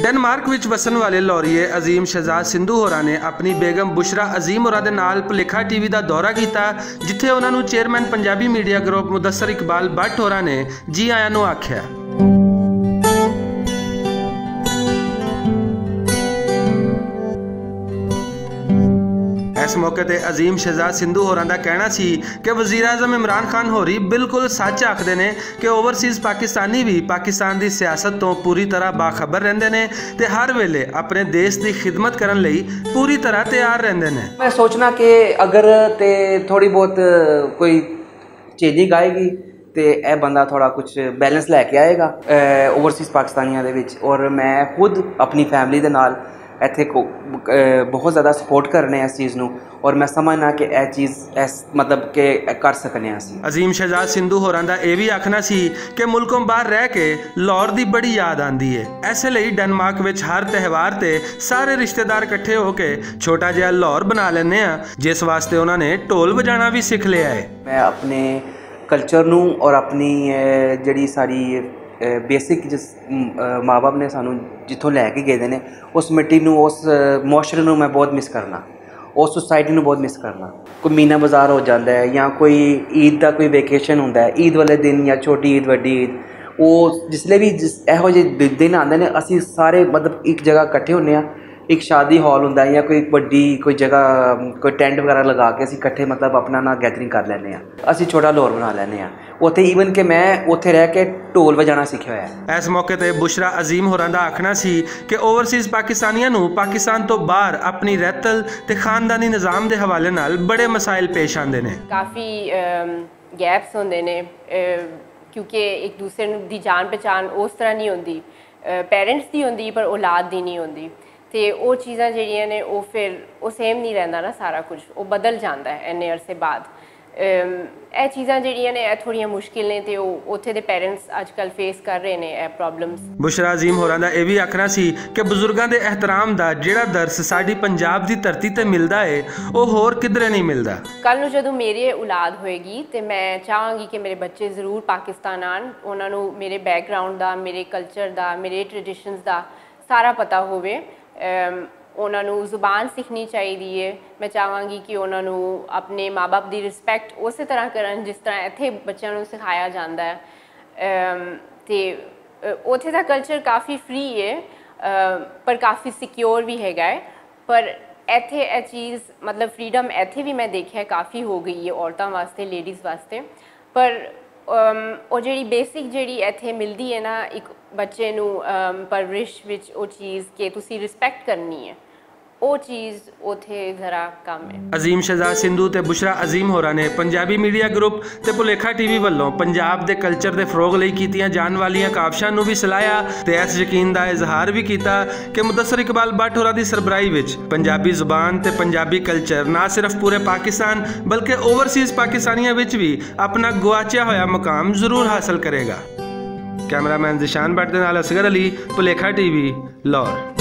Denmark विच वसन वाले लॉरीए अजीम शहजाद सिंधू होरां ने अपनी बेगम बुशरा अजीम होरां दे नाल भुलेखा टीवी का दौरा किया, जिथे उन्होंने chairman Punjabi media group Mudassar Iqbal Bhatt होरां ने जी आयां नूं आख्या। इस मौके ते अजीम शहजाद सिंधू होरां दा कहना सी कि वज़ीर आज़म इमरान खान होरी बिल्कुल सच आखदे ने कि ओवरसीज़ पाकिस्तानी भी पाकिस्तान की सियासत तो पूरी तरह बाखबर रहिंदे ने ते हर वेले अपने देश की खिदमत करन लई पूरी तरह तैयार रहिंदे ने। मैं सोचना कि अगर ते थोड़ी बहुत कोई चेंजिंग आएगी तो यह बंदा थोड़ा कुछ बैलेंस लैके आएगा ओवरसीज़ पाकिस्तानियों दे विच। और मैं खुद अपनी फैमिली दे नाल इत्थे बहुत ज़्यादा सपोर्ट करने इस चीज़ नूं, और मैं समझना कि यह चीज़ मतलब कि कर सकने असीं। अजीम शहजाद सिंधू होरां दा यह भी आखना सी कि मुल्कों बाहर रह के लाहौर की बड़ी याद आती है। इस लई डेनमार्क विच हर त्यौहार ते सारे रिश्तेदार इकट्ठे होकर छोटा जिहा लाहौर बना लैंदे आ, जिस वास्ते उन्होंने ढोल बजाना भी सीख लिया है। मैं अपने कल्चर नूं और अपनी जिहड़ी साडी बेसिक जिस माँ बाप ने सानू जिथों लैके गए ने उस मिट्टी नूं उस मुआशरे नूं मैं बहुत मिस करना, उस सोसाइटी नूं बहुत मिस करना। कोई मीना बाज़ार हो जाता है या कोई ईद का कोई वेकेशन होंदा है, ईद वाले दिन या छोटी ईद वड्डी ईद, वो जिसले भी इहो जिहे दिन आते हैं असीं सारे मतलब एक जगह इकट्ठे होंगे आ। एक शादी हॉल होंदा है या कोई वड्डी कोई जगह कोई टेंट वगैरह लगा के असीं इकट्ठे मतलब अपना ना गैदरिंग कर लैंदे आ, असीं छोटा लाहौर बना लैंदे आ उत्थे। ईवन कि मैं उत्थे रह के ढोल बजाना सीखिया होया है। इस मौके ते बुशरा अजीम होरां दा आखना सी कि ओवरसीज़ पाकिस्तानियां नूं पाकिस्तान तो बाहर अपनी रहतल ते खानदानी निज़ाम के हवाले नाल बड़े मसाइल पेश आते हैं। काफ़ी गैप्स होंदे ने क्योंकि एक दूसरे दी जान पहचान उस तरह नहीं होंदी, पेरेंट्स दी होंदी पर औलाद दी नहीं होंदी। तो वो चीज़ां जिहड़ियां ने वो फिर वो सेम नहीं रहिंदा ना, सारा कुछ वो बदल जाता है इन्ने अरसे बाद। ਇਹ ਚੀਜ਼ਾਂ ਜਿਹੜੀਆਂ ਨੇ ਇਹ ਥੋੜੀਆਂ ਮੁਸ਼ਕਿਲ ਨੇ ਤੇ ਉਹ ਉੱਥੇ ਦੇ ਪੈਰੈਂਟਸ ਅੱਜਕੱਲ ਫੇਸ ਕਰ ਰਹੇ ਨੇ ਇਹ ਪ੍ਰੋਬਲਮਸ। बुशरा अजीम होरां दा ਇਹ ਵੀ ਆਖਣਾ ਸੀ ਕਿ ਬਜ਼ੁਰਗਾਂ ਦੇ ਇਹਤਰਾਮ ਦਾ ਜਿਹੜਾ ਦਰਸ ਸਾਡੀ ਪੰਜਾਬ ਦੀ ਧਰਤੀ ਤੇ ਮਿਲਦਾ ਹੈ ਉਹ ਹੋਰ ਕਿਧਰੇ ਨਹੀਂ ਮਿਲਦਾ। ਕੱਲ ਨੂੰ ਜਦੋਂ ਮੇਰੀ ਔਲਾਦ ਹੋਏਗੀ ਤੇ ਮੈਂ ਚਾਹਾਂਗੀ ਕਿ ਮੇਰੇ ਬੱਚੇ ਜ਼ਰੂਰ ਪਾਕਿਸਤਾਨ ਆਣ, ਉਹਨਾਂ ਨੂੰ ਮੇਰੇ ਬੈਕਗ੍ਰਾਉਂਡ ਦਾ, ਮੇਰੇ ਕਲਚਰ ਦਾ, ਮੇਰੇ ਟ੍ਰੈਡੀਸ਼ਨਸ ਦਾ ਸਾਰਾ ਪਤਾ ਹੋਵੇ। ਉਹਨਾਂ ਨੂੰ ਜ਼ੁਬਾਨ ਸਿੱਖਣੀ ਚਾਹੀਦੀ ਹੈ। ਮੈਂ ਚਾਹਾਂਗੀ ਕਿ ਉਹਨਾਂ ਨੂੰ ਆਪਣੇ ਮਾਂ ਬਾਪ ਦੀ ਰਿਸਪੈਕਟ ਉਸੇ ਤਰ੍ਹਾਂ ਕਰਨ ਜਿਸ ਤਰ੍ਹਾਂ ਇੱਥੇ ਬੱਚਿਆਂ ਨੂੰ ਸਿਖਾਇਆ ਜਾਂਦਾ ਹੈ। ਅਤੇ ਉੱਥੇ ਦਾ ਕਲਚਰ ਕਾਫੀ ਫਰੀ ਹੈ ਪਰ ਕਾਫੀ ਸਿਕਿਉਰ ਵੀ ਹੈਗਾ ਹੈ। ਪਰ ਇੱਥੇ ਇਹ ਚੀਜ਼ ਮਤਲਬ ਫਰੀडम ਇੱਥੇ ਵੀ ਮੈਂ ਦੇਖਿਆ ਕਾਫੀ ਹੋ ਗਈ ਹੈ ਔਰਤਾਂ ਵਾਸਤੇ, ਲੇਡੀਜ਼ ਵਾਸਤੇ। ਪਰ ਉਹ ਜਿਹੜੀ ਬੇਸਿਕ ਜਿਹੜੀ ਇੱਥੇ ਮਿਲਦੀ ਹੈ ਨਾ ਇੱਕ ਬੱਚੇ ਨੂੰ ਪਰਵਰਿਸ਼ ਵਿੱਚ, ਉਹ ਚੀਜ਼ ਕਿ ਤੁਸੀਂ ਰਿਸਪੈਕਟ ਕਰਨੀ ਹੈ, ਉਹ ਚੀਜ਼ ਉੱਥੇ ਜ਼ਰਾ ਕਮ ਹੈ। अजीम शहजाद सिंधू ते बुशरा अजीम होरां ने पंजाबी मीडिया ग्रुप ते भुलेखा टीवी वालों पंजाब के कल्चर के फरोग लई कीतियां जाण वालियां काविशां नूं भी सलाहिया ते इस यकीन का इजहार भी किया कि मुदस्सर इकबाल भट्ट होरां दी सरबराही विच पंजाबी जुबान ते पंजाबी कल्चर ना सिर्फ पूरे पाकिस्तान बल्कि ओवरसीज़ पाकिस्तानियों विच भी अपना गुआचिया होया मुकाम जरूर हासिल करेगा। कैमरामैन जिशान भट्ट दे नाल असगर अली, भुलेखा टीवी, लाहौर।